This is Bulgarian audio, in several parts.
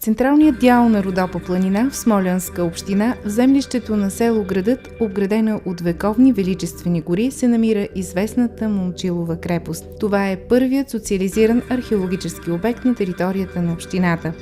централният дял на Родопа планина в Смолянска община, в землището на село Градът, обградена от вековни величествени гори, се намира известната Момчилова крепост. Това е първият социализиран археологически обект на територията на общината.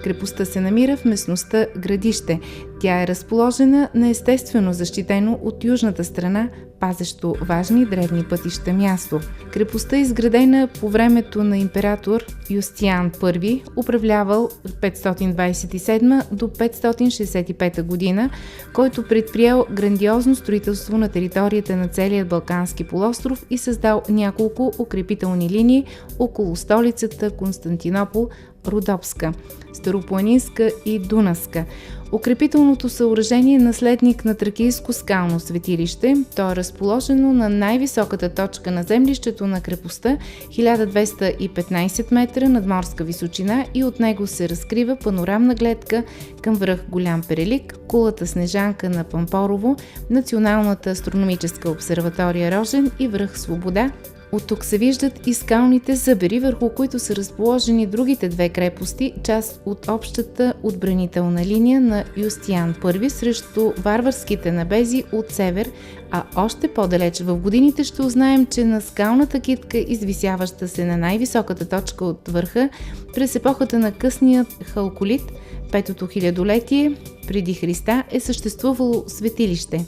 Крепостта се намира в местността Градище. Тя е разположена на естествено защитено от южната страна, пазещо важни древни пътища място. Крепостта е изградена по времето на император Юстиан I, управлявал 527 до 565 година, който предприел грандиозно строителство на територията на целия Балкански полуостров и създал няколко укрепителни линии около столицата Константинопол, Родопска, Старопланинска и Дунавска. Укрепителното съоръжение е наследник на Тракийско скално светилище. То е разположено на най-високата точка на землището на крепостта, 1215 метра надморска височина, и от него се разкрива панорамна гледка към връх Голям Перелик, кулата Снежанка на Пампорово, Националната астрономическа обсерватория Рожен и връх Свобода. От тук се виждат и скалните зъбери, върху които са разположени другите две крепости, част от общата отбранителна линия на Юстиан I срещу варварските набези от север, а още по-далеч в годините ще узнаем, че на скалната китка, извисяваща се на най-високата точка от върха, през епохата на късния халколит, петото хилядолетие преди Христа, е съществувало светилище.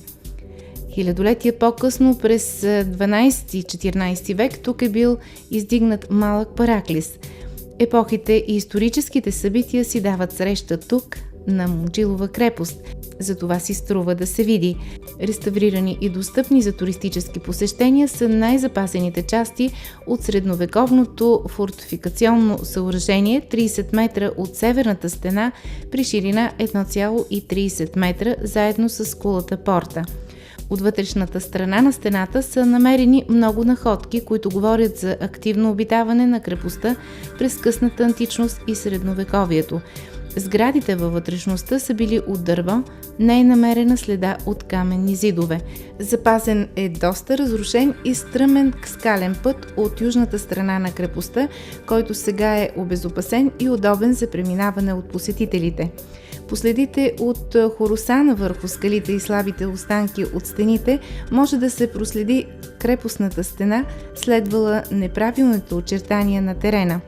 Хилядолетие по-късно, през 12-14 век, тук е бил издигнат малък параклис. Епохите и историческите събития си дават среща тук, на Момчилова крепост. Затова си струва да се види. Реставрирани и достъпни за туристически посещения са най-запазените части от средновековното фортификационно съоръжение, 30 метра от северната стена при ширина 1,30 метра, заедно с кулата порта. От вътрешната страна на стената са намерени много находки, които говорят за активно обитаване на крепостта през късната античност и средновековието. Сградите във вътрешността са били от дърво, не е намерена следа от каменни зидове. Запазен е доста разрушен и стръмен скален път от южната страна на крепостта, който сега е обезопасен и удобен за преминаване от посетителите. По следите от хорусана върху скалите и слабите останки от стените може да се проследи крепостната стена, следвала неправилните очертания на терена.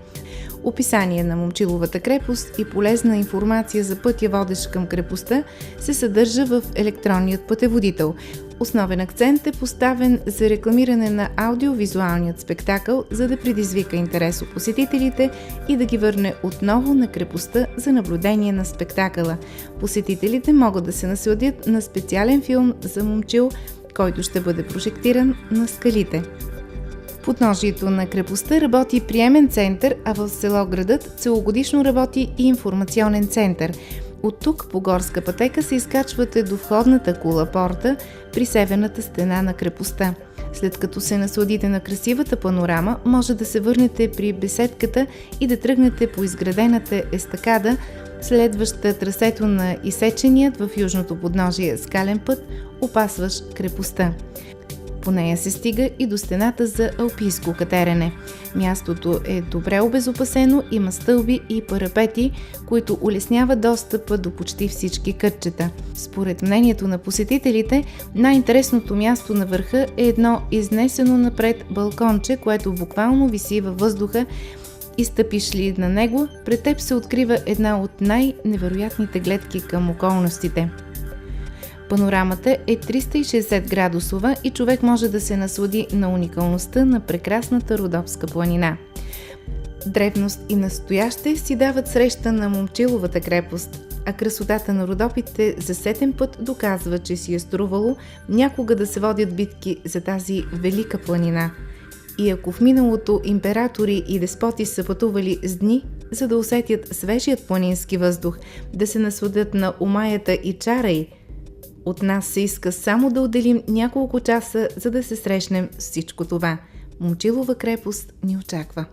Описание на Момчиловата крепост и полезна информация за пътя, водещ към крепостта, се съдържа в електронният пътеводител. Основен акцент е поставен за рекламиране на аудиовизуалният спектакъл, за да предизвика интерес у посетителите и да ги върне отново на крепостта за наблюдение на спектакъла. Посетителите могат да се насладят на специален филм за Момчил, който ще бъде прожектиран на скалите. В подножието на крепостта работи приемен център, а в село Градът целогодишно работи и информационен център. От тук по горска пътека се изкачвате до входната кула порта при северната стена на крепостта. След като се насладите на красивата панорама, може да се върнете при беседката и да тръгнете по изградената естакада, следваща трасето на изсеченият в южното подножие скален път, опасващ крепостта. По нея се стига и до стената за алпийско катерене. Мястото е добре обезопасено, има стълби и парапети, които улесняват достъпа до почти всички кътчета. Според мнението на посетителите, най-интересното място на върха е едно изнесено напред балконче, което буквално виси във въздуха, и стъпиш ли на него, пред теб се открива една от най-невероятните гледки към околностите. Панорамата е 360 градусова и човек може да се наслади на уникалността на прекрасната Родопска планина. Древност и настояще си дават среща на Момчиловата крепост, а красотата на Родопите за сетен път доказва, че си е струвало някога да се водят битки за тази велика планина. И ако в миналото императори и деспоти са пътували с дни, за да усетят свежият планински въздух, да се насладят на умаята и чара й, от нас се иска само да отделим няколко часа, за да се срещнем с всичко това. Момчилова крепост ни очаква.